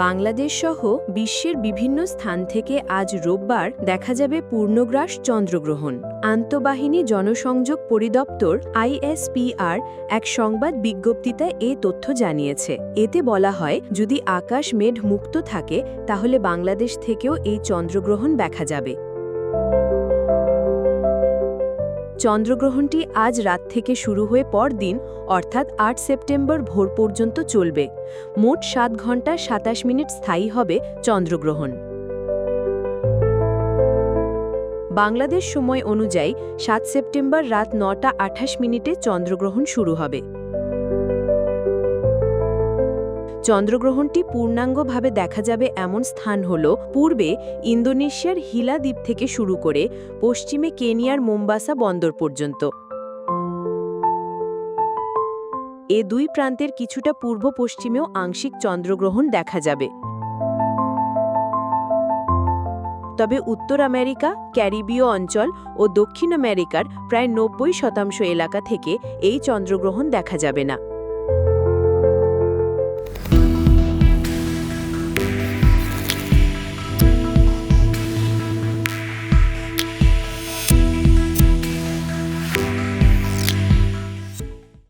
বাংলাদেশ সহ বিশ্বের বিভিন্ন স্থান থেকে আজ রোববার দেখা যাবে পূর্ণগ্রাস চন্দ্রগ্রহণ। আন্তঃবাহিনী জনসংযোগ পরিদপ্তর ISPR এক সংবাদ বিজ্ঞপ্তিতে এ তথ্য জানিয়েছে। এতে বলা হয়, যদি আকাশ মেঘ মুক্ত থাকে তাহলে বাংলাদেশ থেকেও এই চন্দ্রগ্রহণ দেখা যাবে। চন্দ্রগ্রহণটি আজ রাত থেকে শুরু হয়ে পরদিন অর্থাৎ ৮ সেপ্টেম্বর ভোর পর্যন্ত চলবে। মোট ৭ ঘন্টা ২৭ মিনিট স্থায়ী হবে চন্দ্রগ্রহণ। বাংলাদেশ সময় অনুযায়ী ৭ সেপ্টেম্বর রাত ৯টা ২৮ মিনিটে চন্দ্রগ্রহণ শুরু হবে। চন্দ্রগ্রহণটি পূর্ণাঙ্গভাবে দেখা যাবে এমন স্থান হল পূর্বে ইন্দোনেশিয়ার হিলা দ্বীপ থেকে শুরু করে পশ্চিমে কেনিয়ার মোম্বাসা বন্দর পর্যন্ত। এ দুই প্রান্তের কিছুটা পূর্ব পশ্চিমেও আংশিক চন্দ্রগ্রহণ দেখা যাবে। তবে উত্তর আমেরিকা, ক্যারিবীয় অঞ্চল ও দক্ষিণ আমেরিকার প্রায় ৯০% এলাকা থেকে এই চন্দ্রগ্রহণ দেখা যাবে না।